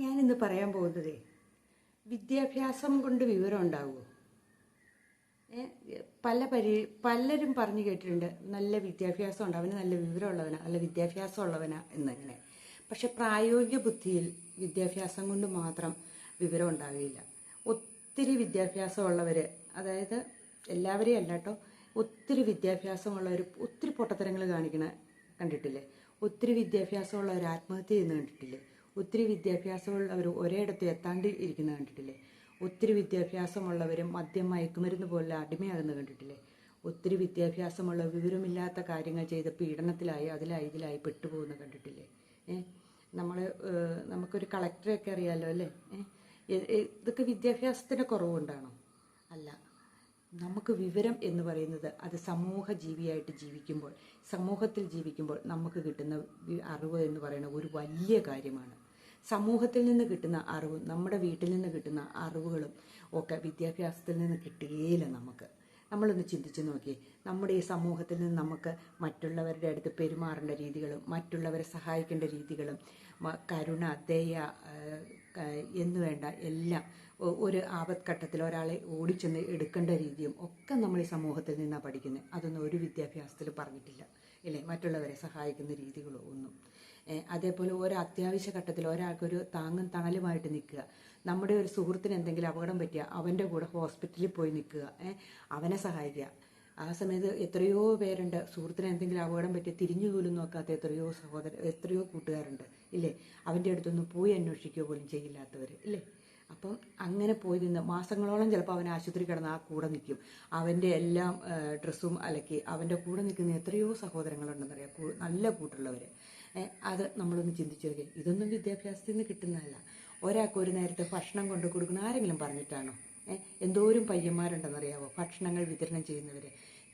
ഞാനിന്ന് പറയാൻ പോകുന്നത് വിദ്യാഭ്യാസം കൊണ്ട് വിവരം ഉണ്ടാവുമോ? പലരും പറഞ്ഞു കേട്ടിട്ടുണ്ട് നല്ല വിദ്യാഭ്യാസം ഉണ്ട്, അവന് നല്ല വിവരമുള്ളവനാ, നല്ല വിദ്യാഭ്യാസം ഉള്ളവനാ എന്നങ്ങനെ. പക്ഷെ പ്രായോഗിക ബുദ്ധിയിൽ വിദ്യാഭ്യാസം കൊണ്ട് മാത്രം വിവരം ഉണ്ടാവില്ല. ഒത്തിരി വിദ്യാഭ്യാസമുള്ളവർ, അതായത് എല്ലാവരെയും അല്ല കേട്ടോ, ഒത്തിരി വിദ്യാഭ്യാസമുള്ളവർ ഒത്തിരി പൊട്ടത്തരങ്ങൾ കണ്ടിട്ടില്ലേ? ഒത്തിരി വിദ്യാഭ്യാസമുള്ളവർ ആത്മഹത്യ ചെയ്യുന്ന കണ്ടിട്ടില്ലേ? ഒത്തിരി വിദ്യാഭ്യാസമുള്ളവർ ഒരേയിടത്ത് എത്താണ്ട് ഇരിക്കുന്നത് കണ്ടിട്ടില്ലേ? ഒത്തിരി വിദ്യാഭ്യാസമുള്ളവരും മദ്യം മയക്കുമരുന്ന് പോലെ അടിമയാകുന്നത് കണ്ടിട്ടില്ലേ? ഒത്തിരി വിദ്യാഭ്യാസമുള്ള വിവരമില്ലാത്ത കാര്യങ്ങൾ ചെയ്ത് പീഡനത്തിലായി ഇതിലായി പെട്ടുപോകുന്നത് കണ്ടിട്ടില്ലേ? നമുക്കൊരു കളക്ടറെയൊക്കെ അറിയാമല്ലോ അല്ലേ? ഇതൊക്കെ വിദ്യാഭ്യാസത്തിൻ്റെ കുറവുകൊണ്ടാണോ? അല്ല. നമുക്ക് വിവരം എന്ന് പറയുന്നത് അത് സമൂഹ ജീവിയായിട്ട് ജീവിക്കുമ്പോൾ, സമൂഹത്തിൽ ജീവിക്കുമ്പോൾ നമുക്ക് കിട്ടുന്ന അറിവ് എന്ന് പറയുന്നത് ഒരു വലിയ കാര്യമാണ്. സമൂഹത്തിൽ നിന്ന് കിട്ടുന്ന അറിവും നമ്മുടെ വീട്ടിൽ നിന്ന് കിട്ടുന്ന അറിവുകളും ഒക്കെ വിദ്യാഭ്യാസത്തിൽ നിന്ന് കിട്ടുകയില്ല. നമ്മളൊന്ന് ചിന്തിച്ച് നോക്കി. നമ്മുടെ ഈ സമൂഹത്തിൽ നിന്ന് നമുക്ക് മറ്റുള്ളവരുടെ അടുത്ത് പെരുമാറേണ്ട രീതികളും മറ്റുള്ളവരെ സഹായിക്കേണ്ട രീതികളും കരുണ, ദയ എന്നു വേണ്ട എല്ലാം, ഒരു ആപത്ഘട്ടത്തിൽ ഒരാളെ ഓടിച്ചെന്ന് എടുക്കേണ്ട രീതിയും ഒക്കെ നമ്മൾ ഈ സമൂഹത്തിൽ നിന്നാണ് പഠിക്കുന്നത്. അതൊന്നും ഒരു വിദ്യാഭ്യാസത്തിൽ പറഞ്ഞിട്ടില്ല ഇല്ലേ? മറ്റുള്ളവരെ സഹായിക്കുന്ന രീതികളോ ഒന്നും. അതേപോലെ ഒരു അത്യാവശ്യ ഘട്ടത്തിൽ ഒരാൾക്കൊരു താങ്ങും തണലുമായിട്ട് നിൽക്കുക. നമ്മുടെ ഒരു സുഹൃത്തിന് എന്തെങ്കിലും അപകടം പറ്റിയ അവൻ്റെ കൂടെ ഹോസ്പിറ്റലിൽ പോയി നിൽക്കുക, അവനെ സഹായിക്കുക. ആ സമയത്ത് എത്രയോ പേരുണ്ട്, സുഹൃത്തിന് എന്തെങ്കിലും അപകടം പറ്റി തിരിഞ്ഞു പോലും നോക്കാത്ത എത്രയോ കൂട്ടുകാരുണ്ട് ഇല്ലേ? അവൻ്റെ അടുത്തൊന്നും പോയി അന്വേഷിക്കുക പോലും ചെയ്യില്ലാത്തവർ ഇല്ലേ? അപ്പം അങ്ങനെ പോയി നിന്ന് മാസങ്ങളോളം ചിലപ്പോൾ അവൻ ആശുപത്രി കിടന്ന് ആ കൂടെ നിൽക്കും. അവൻ്റെ എല്ലാം ഡ്രസ്സും അലക്കി അവൻ്റെ കൂടെ നിൽക്കുന്ന എത്രയോ സഹോദരങ്ങളുണ്ടെന്നറിയാം, നല്ല കൂട്ടുള്ളവർ. അത് നമ്മളൊന്ന് ചിന്തിച്ചു നോക്കി. ഇതൊന്നും വിദ്യാഭ്യാസത്തിൽ നിന്ന് കിട്ടുന്നതല്ല. ഒരാൾക്ക് ഒരു നേരത്തെ ഭക്ഷണം കൊണ്ടു കൊടുക്കുന്ന ആരെങ്കിലും പറഞ്ഞിട്ടാണോ? എന്തോരം പയ്യന്മാരുണ്ടെന്നറിയാവോ ഭക്ഷണങ്ങൾ വിതരണം ചെയ്യുന്നവർ?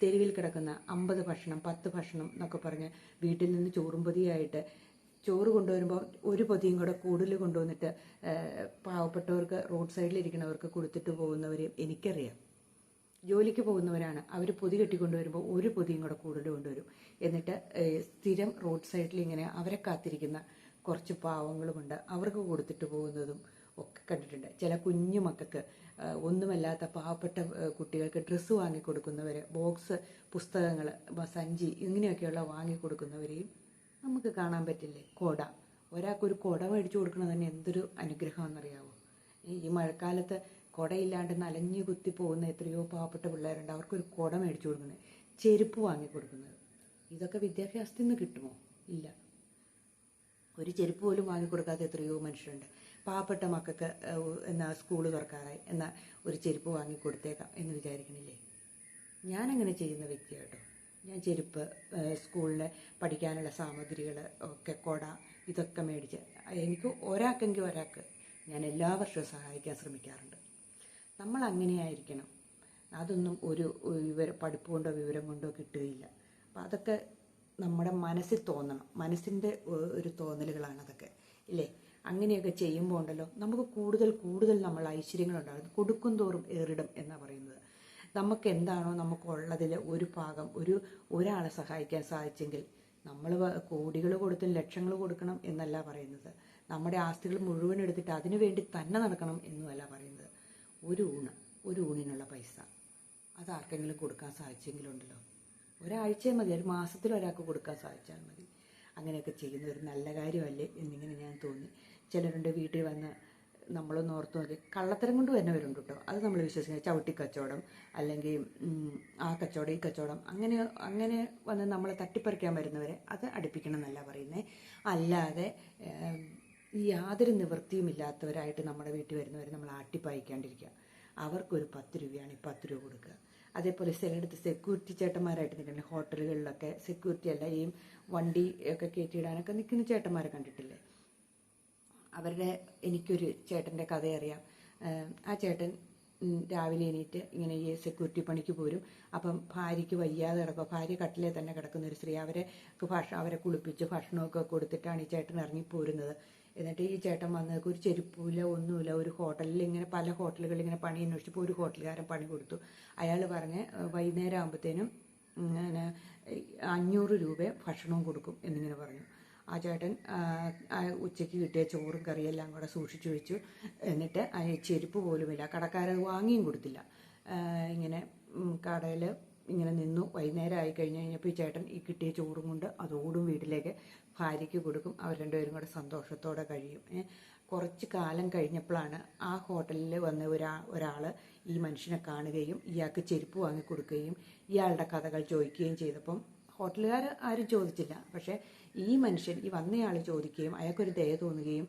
തെരുവിൽ കിടക്കുന്ന 50 ഭക്ഷണം 10 ഭക്ഷണം എന്നൊക്കെ പറഞ്ഞ് വീട്ടിൽ നിന്ന് ചോറും പൊതിയായിട്ട് ചോറ് കൊണ്ടുവരുമ്പോൾ ഒരു പൊതിയും കൂടെ കൂടുതൽ കൊണ്ടുവന്നിട്ട് പാവപ്പെട്ടവർക്ക്, റോഡ് സൈഡിലിരിക്കുന്നവർക്ക് കൊടുത്തിട്ട് പോകുന്നവരെയും എനിക്കറിയാം. ജോലിക്ക് പോകുന്നവരാണ്, അവർ പൊതി കെട്ടിക്കൊണ്ടുവരുമ്പോൾ ഒരു പൊതിയും കൂടെ കൂടുതൽ കൊണ്ടുവരും. എന്നിട്ട് സ്ഥിരം റോഡ് സൈഡിൽ ഇങ്ങനെ അവരെ കാത്തിരിക്കുന്ന കുറച്ച് പാവങ്ങളുമുണ്ട്, അവർക്ക് കൊടുത്തിട്ട് പോകുന്നതും ഒക്കെ കണ്ടിട്ടുണ്ട്. ചില കുഞ്ഞു മക്കൾക്ക്, ഒന്നുമല്ലാത്ത പാവപ്പെട്ട കുട്ടികൾക്ക് ഡ്രസ്സ് വാങ്ങിക്കൊടുക്കുന്നവർ, ബോക്സ്, പുസ്തകങ്ങൾ, സഞ്ചി ഇങ്ങനെയൊക്കെയുള്ള വാങ്ങിക്കൊടുക്കുന്നവരെയും നമുക്ക് കാണാൻ പറ്റില്ലേ? കൊട, ഒരാൾക്കൊരു കൊട മേടിച്ചു കൊടുക്കുന്നത് തന്നെ എന്തൊരു അനുഗ്രഹമെന്നറിയാവോ? ഈ മഴക്കാലത്ത് കുടയില്ലാണ്ട് നനഞ്ഞു കുത്തി പോകുന്ന എത്രയോ പാവപ്പെട്ട പിള്ളേരുണ്ട്, അവർക്കൊരു കുട മേടിച്ചു കൊടുക്കുന്നത്, ചെരുപ്പ് വാങ്ങിക്കൊടുക്കുന്നത്. ഇതൊക്കെ വിദ്യാഭ്യാസത്തിൽ നിന്ന് കിട്ടുമോ? ഇല്ല. ഒരു ചെരുപ്പ് പോലും വാങ്ങിക്കൊടുക്കാത്ത എത്രയോ മനുഷ്യരുണ്ട്. പാവപ്പെട്ട മക്കൾക്ക് സ്കൂള് തുറക്കാറായി, എന്നാൽ ഒരു ചെരുപ്പ് വാങ്ങിക്കൊടുത്തേക്കാം എന്ന് വിചാരിക്കണില്ലേ? ഞാനങ്ങനെ ചെയ്യുന്ന വ്യക്തിയാട്ടോ. ഞാൻ ചെരുപ്പ്, സ്കൂളിൽ പഠിക്കാനുള്ള സാമഗ്രികൾ ഒക്കെ, കൊട, ഇതൊക്കെ മേടിച്ച് എനിക്ക് ഒരാൾക്ക് ഞാൻ എല്ലാ വർഷവും സഹായിക്കാൻ ശ്രമിക്കാറുണ്ട്. നമ്മൾ അങ്ങനെയായിരിക്കണം. അതൊന്നും ഒരു പഠിപ്പ് കൊണ്ടോ വിവരം കൊണ്ടോ കിട്ടുകയില്ല. അപ്പം അതൊക്കെ നമ്മുടെ മനസ്സിൽ തോന്നണം. മനസ്സിൻ്റെ ഒരു തോന്നലുകളാണ് അതൊക്കെ ഇല്ലേ? അങ്ങനെയൊക്കെ ചെയ്യുമ്പോൾ ഉണ്ടല്ലോ നമുക്ക് കൂടുതൽ നമ്മൾ ഐശ്വര്യങ്ങളുണ്ടാകും. കൊടുക്കും തോറും ഏറിടും എന്നാണ് പറയുന്നത്. നമുക്ക് എന്താണോ നമുക്കുള്ളതിൽ ഒരു ഭാഗം ഒരാളെ സഹായിക്കാൻ സാധിച്ചെങ്കിൽ നമ്മൾ കോടികൾ കൊടുത്തും ലക്ഷങ്ങൾ കൊടുക്കണം എന്നല്ല പറയുന്നത്. നമ്മുടെ ആസ്തികൾ മുഴുവൻ എടുത്തിട്ട് അതിനു വേണ്ടി തന്നെ നടക്കണം എന്നുമല്ല പറയുന്നത്. ഒരു ഊണിനുള്ള പൈസ അത് ആർക്കെങ്കിലും കൊടുക്കാൻ സാധിച്ചെങ്കിലുണ്ടല്ലോ, ഒരാഴ്ച മതി, ഒരു മാസത്തിൽ ഒരാൾക്ക് കൊടുക്കാൻ സാധിച്ചാൽ മതി. അങ്ങനെയൊക്കെ ചെയ്യുന്ന ഒരു നല്ല കാര്യമല്ലേ എന്നിങ്ങനെ ഞാൻ തോന്നി. ചിലരുണ്ട് വീട്ടിൽ വന്ന്, നമ്മളൊന്ന് ഓർത്ത് നോക്കി, കള്ളത്തരം കൊണ്ട് വരുന്നവരുണ്ട് കേട്ടോ. അത് നമ്മൾ വിശ്വസിക്കുന്നത് ചവിട്ടിക്കച്ചവടം, അല്ലെങ്കിൽ ആ കച്ചവടം ഈ കച്ചവടം, അങ്ങനെ വന്ന് നമ്മളെ തട്ടിപ്പറിക്കാൻ വരുന്നവരെ അത് അടുപ്പിക്കണം എന്നല്ല പറയുന്നത്. അല്ലാതെ യാതൊരു നിവൃത്തിയും ഇല്ലാത്തവരായിട്ട് നമ്മുടെ വീട്ടിൽ വരുന്നവരെ നമ്മൾ ആട്ടിപ്പായിക്കാണ്ടിരിക്കുക. അവർക്കൊരു 10 രൂപയാണ് 10 രൂപ കൊടുക്കുക. അതേപോലെ ചിലയിടത്ത് സെക്യൂരിറ്റി ചേട്ടന്മാരായിട്ട് നിൽക്കുന്ന ഹോട്ടലുകളിലൊക്കെ, സെക്യൂരിറ്റി അല്ല, ഈ വണ്ടി ഒക്കെ കയറ്റിയിടാനൊക്കെ നിൽക്കുന്ന ചേട്ടന്മാരെ കണ്ടിട്ടില്ലേ? എനിക്കൊരു ചേട്ടൻ്റെ കഥ അറിയാം. ആ ചേട്ടൻ രാവിലെ എണീറ്റ് ഇങ്ങനെ ഈ സെക്യൂരിറ്റി പണിക്ക് പോരും. അപ്പം ഭാര്യയ്ക്ക് വയ്യാതെ കിടക്കുക, ഭാര്യ കട്ടിലേ തന്നെ കിടക്കുന്ന ഒരു സ്ത്രീ, അവരെ കുളിപ്പിച്ച് ഭക്ഷണമൊക്കെ കൊടുത്തിട്ടാണ് ഈ ചേട്ടൻ ഇറങ്ങിപ്പോരുന്നത്. എന്നിട്ട് ഈ ചേട്ടൻ വന്ന് ഒരു ചെരുപ്പില്ല, ഒന്നുമില്ല, ഒരു ഹോട്ടലിൽ ഇങ്ങനെ പല ഹോട്ടലുകളിൽ ഇങ്ങനെ പണി അന്വേഷിച്ചപ്പോൾ ഒരു ഹോട്ടലുകാരൻ പണി കൊടുത്തു. അയാൾ പറഞ്ഞ് വൈകുന്നേരം ആകുമ്പോഴത്തേനും 500 രൂപ ഭക്ഷണവും കൊടുക്കും എന്നിങ്ങനെ പറഞ്ഞു. ആ ചേട്ടൻ ഉച്ചയ്ക്ക് കിട്ടിയ ചോറും കറിയെല്ലാം കൂടെ സൂക്ഷിച്ചു വെച്ചു. എന്നിട്ട് ചെരുപ്പ് പോലുമില്ല, കടക്കാരത് വാങ്ങിയും കൊടുത്തില്ല. ഇങ്ങനെ കടയിൽ ഇങ്ങനെ നിന്നു. വൈകുന്നേരം ആയി കഴിഞ്ഞപ്പോൾ ഈ ചേട്ടൻ ഈ കിട്ടിയ ചോറും കൊണ്ട് അതോടും വീട്ടിലേക്ക് ഭാര്യയ്ക്ക് കൊടുക്കും. അവർ രണ്ടുപേരും കൂടെ സന്തോഷത്തോടെ കഴിയും. കുറച്ച് കാലം കഴിഞ്ഞപ്പോഴാണ് ആ ഹോട്ടലിൽ വന്ന ഒരാൾ ഈ മനുഷ്യനെ കാണുകയും ഇയാൾക്ക് ചെരുപ്പ് വാങ്ങിക്കൊടുക്കുകയും ഇയാളുടെ കഥകൾ ചോദിക്കുകയും ചെയ്തപ്പം ഹോട്ടലുകാർ ആരും ചോദിച്ചില്ല. പക്ഷേ ഈ മനുഷ്യൻ, ഈ വന്നയാൾ ചോദിക്കുകയും അയാൾക്കൊരു ദയ തോന്നുകയും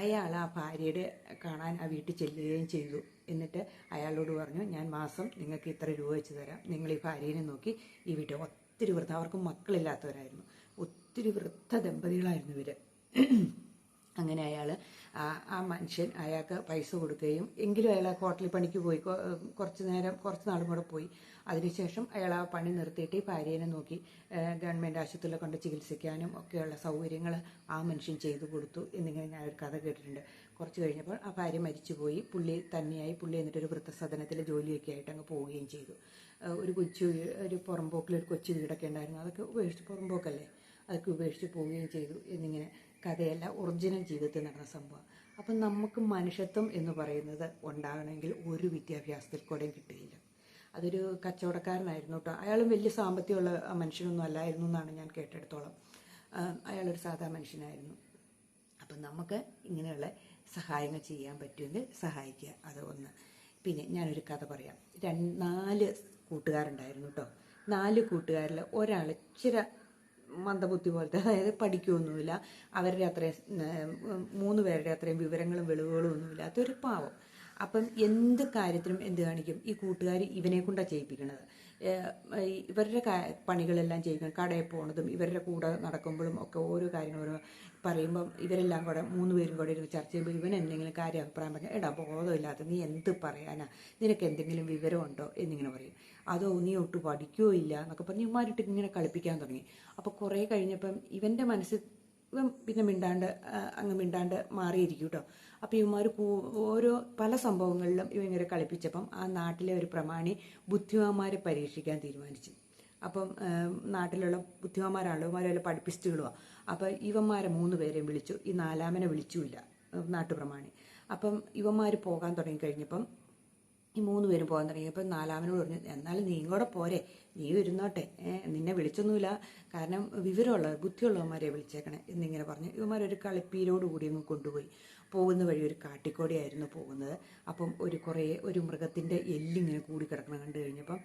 അയാൾ ആ ഭാര്യയുടെ കാണാൻ ആ വീട്ടിൽ ചെല്ലുകയും ചെയ്തു. എന്നിട്ട് അയാളോട് പറഞ്ഞു, ഞാൻ മാസം നിങ്ങൾക്ക് ഇത്ര രൂപ വെച്ച് തരാം, നിങ്ങൾ ഈ ഭാര്യനെ നോക്കി ഈ വീട്ടിൽ. ഒത്തിരി വൃദ്ധ, അവർക്ക് മക്കളില്ലാത്തവരായിരുന്നു, ഒത്തിരി വൃദ്ധ ദമ്പതികളായിരുന്നു ഇവർ. അങ്ങനെ അയാൾ ആ മനുഷ്യൻ അയാൾക്ക് പൈസ കൊടുക്കുകയും, എങ്കിലും അയാൾ ഹോട്ടലിൽ പണിക്ക് പോയി കുറച്ച് നാളും കൂടെ പോയി. അതിനുശേഷം അയാൾ ആ പണി നിർത്തിയിട്ട് ഈ ഭാര്യേനെ നോക്കി ഗവൺമെൻറ് ആശുപത്രിയിൽ കൊണ്ട് ചികിത്സിക്കാനും ഒക്കെയുള്ള സൗകര്യങ്ങൾ ആ മനുഷ്യൻ ചെയ്തു കൊടുത്തു എന്നിങ്ങനെ ഞാനൊരു കഥ കേട്ടിട്ടുണ്ട്. കുറച്ച് കഴിഞ്ഞപ്പോൾ ആ ഭാര്യ മരിച്ചുപോയി. പുള്ളി തന്നെയായി. പുള്ളി എന്നിട്ടൊരു വൃദ്ധസദനത്തിൽ ജോലിയൊക്കെ ആയിട്ട് അങ്ങ് പോവുകയും ചെയ്തു. ഒരു പുറമ്പോക്കിലൊരു കൊച്ചു വീടൊക്കെ ഉണ്ടായിരുന്നു, അതൊക്കെ ഉപേക്ഷിച്ച്, പുറമ്പോക്കല്ലേ, അതൊക്കെ ഉപേക്ഷിച്ച് പോവുകയും ചെയ്തു എന്നിങ്ങനെ കഥയല്ല, ഒറിജിനൽ ജീവിതത്തിൽ നടന്ന സംഭവം. അപ്പം നമുക്ക് മനുഷ്യത്വം എന്ന് പറയുന്നത് ഉണ്ടാകണമെങ്കിൽ ഒരു വിദ്യാഭ്യാസത്തിൽ കൂടെയും കിട്ടുകയില്ല. അതൊരു കച്ചവടക്കാരനായിരുന്നു കേട്ടോ. അയാളും വലിയ സാമ്പത്തികമുള്ള മനുഷ്യനൊന്നും അല്ലായിരുന്നു എന്നാണ് ഞാൻ കേട്ടെടുത്തോളം. അയാളൊരു സാധാ മനുഷ്യനായിരുന്നു. അപ്പം നമുക്ക് ഇങ്ങനെയുള്ള സഹായങ്ങൾ ചെയ്യാൻ പറ്റുമെങ്കിൽ സഹായിക്കുക, അത് ഒന്ന്. പിന്നെ ഞാനൊരു കഥ പറയാം. 4 കൂട്ടുകാരുണ്ടായിരുന്നു കേട്ടോ. 4 കൂട്ടുകാരിൽ ഒരാൾ ഇച്ചിരി മന്ദബുദ്ധി പോലത്തെ, അതായത് പഠിക്കുകയൊന്നുമില്ല, അവരുടെ അത്രയും 3 പേരുടെ അത്രയും വിവരങ്ങളും വെളിവുകളും ഒന്നുമില്ലാത്ത ഒരു പാവം. അപ്പം എന്ത് കാര്യത്തിനും എന്ത് കാണിക്കും, ഈ കൂട്ടുകാർ ഇവനെ കൊണ്ടാണ് ചെയ്യിപ്പിക്കണത്. ഇവരുടെ പണികളെല്ലാം ചെയ്യിക്കണം. കടയിൽ പോണതും ഇവരുടെ കൂടെ നടക്കുമ്പോഴും ഒക്കെ ഓരോ കാര്യങ്ങളും പറയുമ്പം ഇവരെല്ലാം കൂടെ 3 പേരും കൂടെ ഇരുന്ന് ചർച്ച ചെയ്യുമ്പോൾ ഇവൻ എന്തെങ്കിലും കാര്യം അഭിപ്രായം പറഞ്ഞാൽ, എടാ ബോധമില്ലാത്ത നീ എന്ത് പറയാനാ, നിനക്ക് എന്തെങ്കിലും വിവരമുണ്ടോ എന്നിങ്ങനെ പറയും. അതോ നീ ഒട്ട് പഠിക്കുകയോ ഇല്ല എന്നൊക്കെ പറഞ്ഞ് ഇവന്മാരിട്ട് ഇങ്ങനെ കളിപ്പിക്കാൻ തുടങ്ങി. അപ്പോൾ കുറേ കഴിഞ്ഞപ്പം ഇവൻ്റെ മനസ്സിൽ ഇവൻ പിന്നെ മിണ്ടാണ്ട് മാറിയിരിക്കും കേട്ടോ. അപ്പോൾ ഇവന്മാർ ഓരോ പല സംഭവങ്ങളിലും ഇവങ്ങനെ കളിപ്പിച്ചപ്പം ആ നാട്ടിലെ ഒരു പ്രമാണി ബുദ്ധിമാന്മാരെ പരീക്ഷിക്കാൻ തീരുമാനിച്ചു. അപ്പം നാട്ടിലുള്ള ബുദ്ധിമാന്മാരാണല്ലോ, ഇവന്മാരെല്ലാം പഠിപ്പിസ്റ്റുകളുമാണ്. അപ്പം ഇവന്മാരെ 3 പേരെയും വിളിച്ചു, ഈ 4-മനെ വിളിച്ചുമില്ല നാട്ടുപ്രമാണി. അപ്പം ഇവന്മാർ പോകാൻ തുടങ്ങിക്കഴിഞ്ഞപ്പം ഈ 3 പേരും പോകാൻ തുടങ്ങിയപ്പോൾ 4-മനോട് പറഞ്ഞു, എന്നാലും നീ കൂടെ പോരെ, നീ ഇരുന്നോട്ടെ, നിന്നെ വിളിച്ചൊന്നുമില്ല, കാരണം വിവരമുള്ളവർ ബുദ്ധിയുള്ളവന്മാരെ വിളിച്ചേക്കണേ എന്നിങ്ങനെ പറഞ്ഞു. ഇവന്മാരൊരു കളിപ്പീരോട് കൂടി അങ്ങ് കൊണ്ടുപോയി. പോകുന്ന വഴി ഒരു കാട്ടിക്കോടെയായിരുന്നു പോകുന്നത്. അപ്പം ഒരു മൃഗത്തിൻ്റെ എല്ലിങ്ങനെ കൂടി കിടക്കണം കണ്ടു കഴിഞ്ഞപ്പം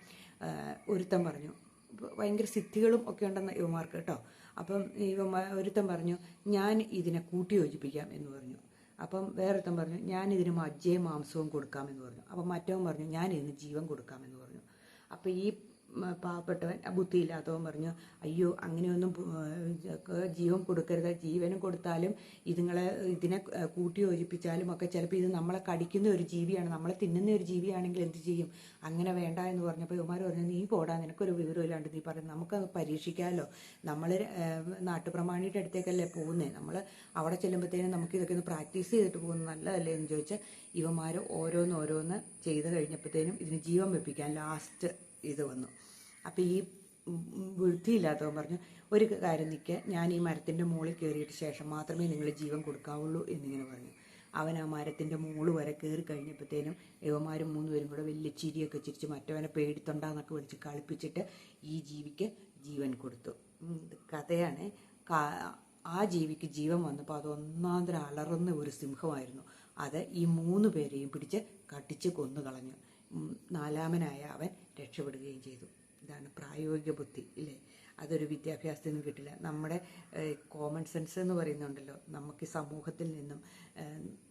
ഒരുത്തൻ പറഞ്ഞു, ഭയങ്കര സിദ്ധികളും ഒക്കെ ഉണ്ടെന്ന് ഇവന്മാർക്ക് കേട്ടോ. അപ്പം ഒരുത്തൻ പറഞ്ഞു, ഞാൻ ഇതിനെ കൂട്ടി യോജിപ്പിക്കാം എന്ന് പറഞ്ഞു. അപ്പം വേറൊരുത്തൻ പറഞ്ഞു, ഞാനിതിന് മജ്ജയും മാംസവും കൊടുക്കാമെന്ന് പറഞ്ഞു. അപ്പം മറ്റവൻ പറഞ്ഞു, ഞാനിതിന് ജീവൻ കൊടുക്കാമെന്ന് പറഞ്ഞു. അപ്പം ഈ പാവപ്പെട്ടവൻ, ബുദ്ധിയില്ലാത്തവൻ പറഞ്ഞു, അയ്യോ അങ്ങനെയൊന്നും ജീവൻ കൊടുക്കരുത്, ജീവനും കൊടുത്താലും ഇതിനെ കൂട്ടി യോജിപ്പിച്ചാലും ഒക്കെ ചിലപ്പോൾ ഇത് നമ്മളെ കടിക്കുന്ന ഒരു ജീവിയാണ്, നമ്മളെ തിന്നുന്ന ഒരു ജീവിയാണെങ്കിൽ എന്ത് ചെയ്യും, അങ്ങനെ വേണ്ട എന്ന് പറഞ്ഞപ്പോൾ ഇവന്മാർ പറഞ്ഞു, നീ പോടാ, നിനക്കൊരു വിവരമില്ലാണ്ട് നീ പറയും, നമുക്കത് പരീക്ഷിക്കാമല്ലോ, നമ്മൾ നാട്ടുപ്രമാണിയുടെ അടുത്തേക്കല്ലേ പോകുന്നത്, നമ്മൾ അവിടെ ചെല്ലുമ്പോഴത്തേനും നമുക്ക് ഇതൊക്കെ ഒന്ന് പ്രാക്ടീസ് ചെയ്തിട്ട് പോകുന്നത് നല്ലതല്ലേ എന്ന് ചോദിച്ചാൽ ഇവന്മാർ ഓരോന്ന് ചെയ്ത് കഴിഞ്ഞപ്പോഴത്തേനും ഇതിന് ജീവൻ വെപ്പിക്കാൻ ലാസ്റ്റ് ഇത് വന്നു. അപ്പം ഈ ബുദ്ധിയില്ലാത്തവൻ പറഞ്ഞു, ഒരു കാര്യം നിൽക്കുക, ഞാൻ ഈ മരത്തിൻ്റെ മുകളിൽ കയറിയിട്ട് ശേഷം മാത്രമേ നിങ്ങൾ ജീവൻ കൊടുക്കാവുള്ളൂ എന്നിങ്ങനെ പറഞ്ഞു. അവൻ ആ മരത്തിൻ്റെ മുകളിൽ വരെ കയറി കഴിഞ്ഞപ്പോഴത്തേനും ഇവന്മാരും 3 പേരും കൂടെ വലിയ ചിരിയൊക്കെ ചിരിച്ച് മറ്റവനെ പേടിത്തൊണ്ടാന്നൊക്കെ വിളിച്ച് കളിപ്പിച്ചിട്ട് ഈ ജീവിക്ക് ജീവൻ കൊടുത്തു. കഥയാണ്. ആ ജീവിക്ക് ജീവൻ വന്നപ്പോൾ അത് ഒന്നാന്തരം അലറുന്ന ഒരു സിംഹമായിരുന്നു. അത് ഈ 3 പേരെയും പിടിച്ച് കടിച്ച് കൊന്നു കളഞ്ഞു. 4-മനായ അവൻ രക്ഷപ്പെടുകയും ചെയ്തു. ഇതാണ് പ്രായോഗിക ബുദ്ധി, ഇല്ലേ? അതൊരു വിദ്യാഭ്യാസത്തിൽ നിന്നും കിട്ടില്ല. നമ്മുടെ കോമൺ സെൻസ് എന്ന് പറയുന്നുണ്ടല്ലോ, നമുക്ക് ഈ സമൂഹത്തിൽ നിന്നും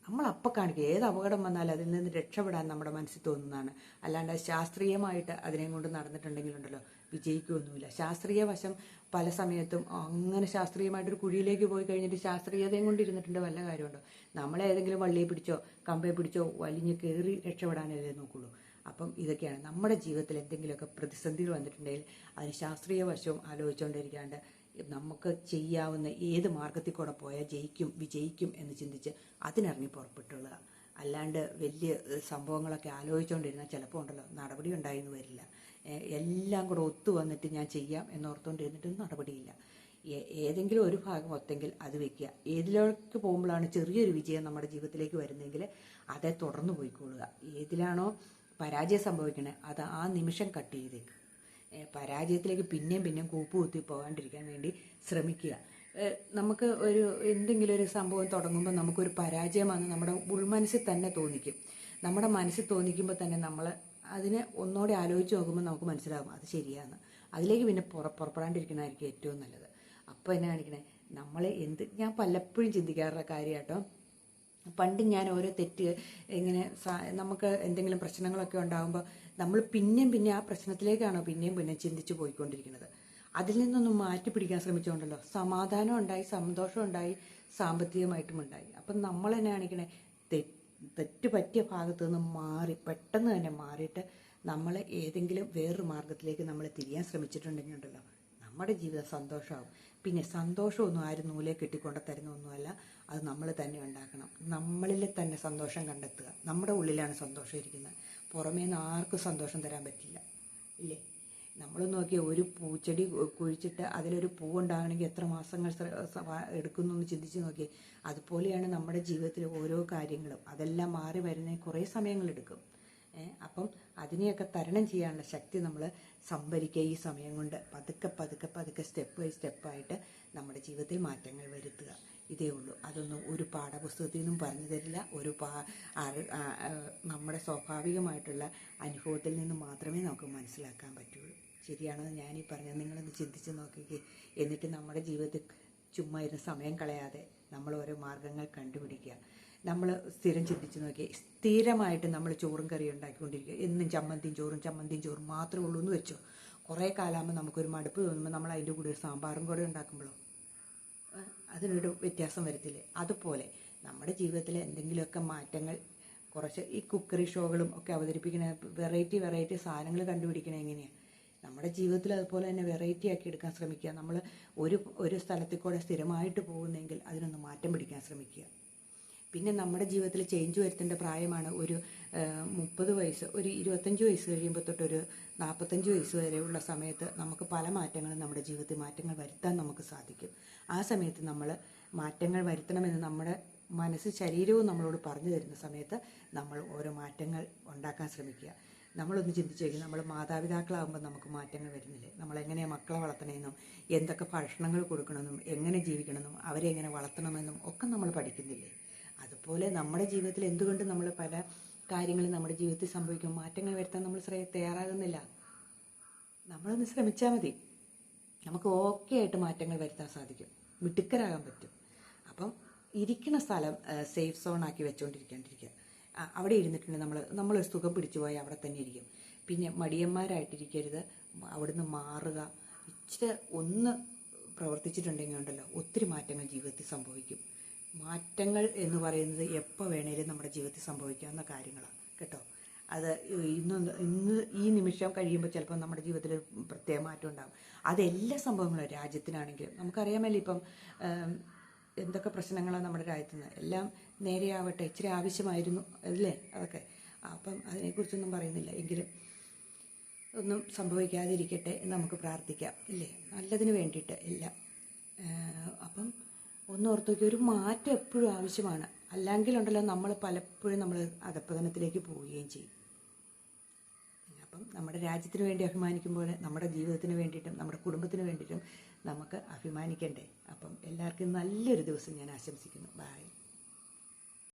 നമ്മളപ്പം കാണിക്കുക, ഏത് അപകടം വന്നാലും അതിൽ നിന്ന് രക്ഷപ്പെടാൻ നമ്മുടെ മനസ്സിൽ തോന്നുന്നതാണ്. അല്ലാണ്ട് ശാസ്ത്രീയമായിട്ട് അതിനെ കൊണ്ട് നടന്നിട്ടുണ്ടെങ്കിലുണ്ടല്ലോ വിജയിക്കുകയൊന്നുമില്ല. ശാസ്ത്രീയ വശം പല സമയത്തും അങ്ങനെ ശാസ്ത്രീയമായിട്ടൊരു കുഴിയിലേക്ക് പോയി കഴിഞ്ഞിട്ട് ശാസ്ത്രീയതയും കൊണ്ടിരുന്നിട്ടുണ്ട് വല്ല കാര്യമുണ്ടോ? നമ്മളേതെങ്കിലും വള്ളിയെ പിടിച്ചോ കമ്പയെ പിടിച്ചോ വലിഞ്ഞ് കയറി രക്ഷപ്പെടാനല്ലേ നോക്കുള്ളൂ. അപ്പം ഇതൊക്കെയാണ് നമ്മുടെ ജീവിതത്തിൽ എന്തെങ്കിലുമൊക്കെ പ്രതിസന്ധികൾ വന്നിട്ടുണ്ടെങ്കിൽ അതിന് ശാസ്ത്രീയ വശവും ആലോചിച്ചുകൊണ്ടിരിക്കാണ്ട് നമുക്ക് ചെയ്യാവുന്ന ഏത് മാർഗത്തിൽ കൂടെ പോയാൽ വിജയിക്കും എന്ന് ചിന്തിച്ച് അതിനിറങ്ങി പുറപ്പെട്ടുള്ള. അല്ലാണ്ട് വലിയ സംഭവങ്ങളൊക്കെ ആലോചിച്ചുകൊണ്ടിരുന്നാൽ ചിലപ്പോൾ ഉണ്ടല്ലോ നടപടി ഉണ്ടായെന്ന് വരില്ല. എല്ലാം കൂടെ ഒത്തു വന്നിട്ട് ഞാൻ ചെയ്യാം എന്നോർത്തുകൊണ്ടിരുന്നിട്ട് നടപടിയില്ല. ഏതെങ്കിലും ഒരു ഭാഗം ഒത്തെങ്കിൽ അത് വെക്കുക. ഏതിലേക്ക് പോകുമ്പോഴാണ് ചെറിയൊരു വിജയം നമ്മുടെ ജീവിതത്തിലേക്ക് വരുന്നതെങ്കിൽ അതേ തുടർന്ന് പോയിക്കൊള്ളുക. ഏതിലാണോ പരാജയം സംഭവിക്കണേ അത് ആ നിമിഷം കട്ട് ചെയ്തേക്ക്. പരാജയത്തിലേക്ക് പിന്നെയും കൂപ്പ് കുത്തി പോകാണ്ടിരിക്കാൻ വേണ്ടി ശ്രമിക്കുക. നമുക്ക് എന്തെങ്കിലും ഒരു സംഭവം തുടങ്ങുമ്പോൾ നമുക്കൊരു പരാജയമാണെന്ന് നമ്മുടെ ഉൾമനസ്സിൽ തന്നെ തോന്നിക്കും. നമ്മുടെ മനസ്സിൽ തോന്നിക്കുമ്പോൾ തന്നെ നമ്മൾ അതിനെ ഒന്നോടെ ആലോചിച്ച് നോക്കുമ്പോൾ നമുക്ക് മനസ്സിലാകും അത് ശരിയാണ്. അതിലേക്ക് പിന്നെ പുറപ്പെടാണ്ടിരിക്കണമായിരിക്കും ഏറ്റവും നല്ലത്. അപ്പോൾ എന്നെ കാണിക്കണേ ഞാൻ പലപ്പോഴും ചിന്തിക്കാറുള്ള കാര്യമാട്ടോ. പണ്ട് ഞാൻ ഓരോ തെറ്റ് ഇങ്ങനെ നമുക്ക് എന്തെങ്കിലും പ്രശ്നങ്ങളൊക്കെ ഉണ്ടാകുമ്പോൾ നമ്മൾ പിന്നെ ആ പ്രശ്നത്തിലേക്കാണോ പിന്നെയും ചിന്തിച്ച് പോയിക്കൊണ്ടിരിക്കുന്നത്. അതിൽ നിന്നൊന്നും മാറ്റി പിടിക്കാൻ ശ്രമിച്ചുകൊണ്ടല്ലോ സമാധാനം ഉണ്ടായി, സന്തോഷം ഉണ്ടായി, സാമ്പത്തികമായിട്ടും ഉണ്ടായി. അപ്പം നമ്മൾ തന്നെ കാണിക്കണേ തെറ്റ് പറ്റിയ ഭാഗത്തു നിന്ന് പെട്ടെന്ന് തന്നെ മാറിയിട്ട് നമ്മൾ ഏതെങ്കിലും വേറൊരു മാർഗത്തിലേക്ക് നമ്മൾ തിരിയാൻ ശ്രമിച്ചിട്ടുണ്ടെങ്കിൽ ഉണ്ടല്ലോ നമ്മുടെ ജീവിതം സന്തോഷമാവും. പിന്നെ സന്തോഷമൊന്നും ആരും നൂലെ കെട്ടിക്കൊണ്ട് തരുന്നൊന്നുമല്ല, അത് നമ്മൾ തന്നെ ഉണ്ടാക്കണം. നമ്മളിൽ തന്നെ സന്തോഷം കണ്ടെത്തുക. നമ്മുടെ ഉള്ളിലാണ് സന്തോഷം ഇരിക്കുന്നത്. പുറമേ നിന്ന് ആർക്കും സന്തോഷം തരാൻ പറ്റില്ല, ഇല്ലേ? നമ്മൾ നോക്കിയാൽ ഒരു പൂച്ചെടി കുഴിച്ചിട്ട് അതിലൊരു പൂവുണ്ടാകണമെങ്കിൽ എത്ര മാസങ്ങൾ എടുക്കുന്നു എന്ന് ചിന്തിച്ച് നോക്കി. അതുപോലെയാണ് നമ്മുടെ ജീവിതത്തിൽ ഓരോ കാര്യങ്ങളും. അതെല്ലാം മാറി വരുന്നതിന് കുറേ സമയങ്ങളെടുക്കും. അപ്പം അതിനെയൊക്കെ തരണം ചെയ്യാനുള്ള ശക്തി നമ്മൾ സംഭരിക്കുക. ഈ സമയം കൊണ്ട് പതുക്കെ സ്റ്റെപ്പ് ബൈ സ്റ്റെപ്പായിട്ട് നമ്മുടെ ജീവിതത്തിൽ മാറ്റങ്ങൾ വരുത്തുക. ഇതേ ഉള്ളൂ. അതൊന്നും ഒരു പാഠപുസ്തകത്തിൽ നിന്നും പറഞ്ഞു തരില്ല. നമ്മുടെ സ്വാഭാവികമായിട്ടുള്ള അനുഭവത്തിൽ നിന്ന് മാത്രമേ നമുക്ക് മനസ്സിലാക്കാൻ പറ്റുള്ളൂ. ശരിയാണെന്ന് ഞാനീ പറഞ്ഞത് നിങ്ങളൊന്ന് ചിന്തിച്ച് നോക്കിക്കേ. എന്നിട്ട് നമ്മുടെ ജീവിതത്തിൽ ചുമ്മാ ഇരുന്ന് സമയം കളയാതെ നമ്മൾ ഓരോ മാർഗങ്ങൾ കണ്ടുപിടിക്കുക. നമ്മൾ സ്ഥിരം ചിന്തിച്ച് നോക്കി, സ്ഥിരമായിട്ട് നമ്മൾ ചോറും കറിയും ഉണ്ടാക്കിക്കൊണ്ടിരിക്കുക. എന്നും ചമ്മന്തിയും ചോറും മാത്രമേ ഉള്ളൂ എന്ന് വെച്ചോ. കുറേ കാലമാകുമ്പോൾ നമുക്കൊരു മടുപ്പ് തോന്നുമ്പോൾ നമ്മൾ അതിൻ്റെ കൂടെ ഒരു സാമ്പാറും കൂടെ ഉണ്ടാക്കുമ്പോഴോ അതിനൊരു വ്യത്യാസം വരത്തില്ലേ? അതുപോലെ നമ്മുടെ ജീവിതത്തിൽ എന്തെങ്കിലുമൊക്കെ മാറ്റങ്ങൾ കുറച്ച് ഈ കുക്കറി ഷോകളും ഒക്കെ അവതരിപ്പിക്കണ വെറൈറ്റി സാധനങ്ങൾ കണ്ടുപിടിക്കണേ എങ്ങനെയാണ്? നമ്മുടെ ജീവിതത്തിൽ അതുപോലെ തന്നെ വെറൈറ്റി ആക്കി എടുക്കാൻ ശ്രമിക്കുക. നമ്മൾ ഒരു സ്ഥലത്തിൽ കൂടെ സ്ഥിരമായിട്ട് പോകുന്നെങ്കിൽ അതിനൊന്ന് മാറ്റം പിടിക്കാൻ ശ്രമിക്കുക. പിന്നെ നമ്മുടെ ജീവിതത്തിൽ ചേഞ്ച് വരുത്തേണ്ട പ്രായമാണ് ഒരു 30 വയസ്സ്, ഒരു 25 വയസ്സ് കഴിയുമ്പോൾ തൊട്ടൊരു 45 വയസ്സ് വരെയുള്ള സമയത്ത് നമുക്ക് പല മാറ്റങ്ങളും നമ്മുടെ ജീവിതത്തിൽ മാറ്റങ്ങൾ വരുത്താൻ നമുക്ക് സാധിക്കും. ആ സമയത്ത് നമ്മൾ മാറ്റങ്ങൾ വരുത്തണമെന്ന് നമ്മുടെ മനസ്സ് ശരീരവും നമ്മളോട് പറഞ്ഞു തരുന്ന സമയത്ത് നമ്മൾ ഓരോ മാറ്റങ്ങൾ ഉണ്ടാക്കാൻ ശ്രമിക്കുക. നമ്മളൊന്ന് ചിന്തിച്ച് നോക്കി, നമ്മൾ മാതാപിതാക്കളാകുമ്പോൾ നമുക്ക് മാറ്റങ്ങൾ വരുന്നില്ലേ? നമ്മളെങ്ങനെയാണ് മക്കളെ വളർത്തണമെന്നും എന്തൊക്കെ ഭക്ഷണങ്ങൾ കൊടുക്കണമെന്നും എങ്ങനെ ജീവിക്കണമെന്നും അവരെ എങ്ങനെ വളർത്തണമെന്നും ഒക്കെ നമ്മൾ പഠിക്കുന്നില്ലേ? അതുപോലെ നമ്മുടെ ജീവിതത്തിൽ എന്തുകൊണ്ട് നമ്മൾ പല കാര്യങ്ങളും നമ്മുടെ ജീവിതത്തിൽ സംഭവിക്കും മാറ്റങ്ങൾ വരുത്താൻ നമ്മൾ തയ്യാറാകുന്നില്ല? നമ്മളൊന്ന് ശ്രമിച്ചാൽ മതി, നമുക്ക് ഓക്കെ ആയിട്ട് മാറ്റങ്ങൾ വരുത്താൻ സാധിക്കും, മിടുക്കരാകാൻ പറ്റും. അപ്പം ഇരിക്കുന്ന സ്ഥലം സേഫ് സോൺ ആക്കി വെച്ചുകൊണ്ടിരിക്കാണ്ടിരിക്കുക. അവിടെ ഇരുന്നിട്ടുണ്ടെങ്കിൽ നമ്മളൊരു സുഖം പിടിച്ചു പോയാൽ അവിടെ തന്നെ ഇരിക്കും. പിന്നെ മടിയന്മാരായിട്ടിരിക്കരുത്, അവിടുന്ന് മാറുക. ഇച്ചിരി ഒന്ന് പ്രവർത്തിച്ചിട്ടുണ്ടെങ്കിൽ ഉണ്ടല്ലോ ഒത്തിരി മാറ്റങ്ങൾ ജീവിതത്തിൽ സംഭവിക്കും. മാറ്റങ്ങൾ എന്ന് പറയുന്നത് എപ്പോൾ വേണേലും നമ്മുടെ ജീവിതത്തിൽ സംഭവിക്കാവുന്ന കാര്യങ്ങളാണ് കേട്ടോ. അത് ഇന്ന് ഈ നിമിഷം കഴിയുമ്പോൾ ചിലപ്പോൾ നമ്മുടെ ജീവിതത്തിൽ പ്രത്യേക മാറ്റം ഉണ്ടാകും. അതെല്ലാ സംഭവങ്ങളും രാജ്യത്തിനാണെങ്കിലും നമുക്കറിയാമല്ലോ. ഇപ്പം എന്തൊക്കെ പ്രശ്നങ്ങളാണ് നമ്മുടെ രാജ്യത്ത് നിന്ന്, എല്ലാം നേരെയാവട്ടെ, ഇച്ചിരി ആവശ്യമായിരുന്നു അല്ലേ അതൊക്കെ. അപ്പം അതിനെക്കുറിച്ചൊന്നും പറയുന്നില്ല, എങ്കിലും ഒന്നും സംഭവിക്കാതിരിക്കട്ടെ എന്ന് നമുക്ക് പ്രാർത്ഥിക്കാം, ഇല്ലേ? നല്ലതിന് വേണ്ടിയിട്ട് എല്ലാം. അപ്പം ഒന്നോർത്ത് നോക്കി, ഒരു മാറ്റം എപ്പോഴും ആവശ്യമാണ്. അല്ലെങ്കിലുണ്ടല്ലോ നമ്മൾ പലപ്പോഴും അധപ്പതനത്തിലേക്ക് പോവുകയും ചെയ്യും. അപ്പം നമ്മുടെ രാജ്യത്തിന് വേണ്ടി അഭിമാനിക്കുമ്പോൾ നമ്മുടെ ജീവിതത്തിന് വേണ്ടിയിട്ടും നമ്മുടെ കുടുംബത്തിന് വേണ്ടിയിട്ടും നമുക്ക് അഭിമാനിക്കണ്ടേ? അപ്പം എല്ലാവർക്കും നല്ലൊരു ദിവസം ഞാൻ ആശംസിക്കുന്നു. ബൈ.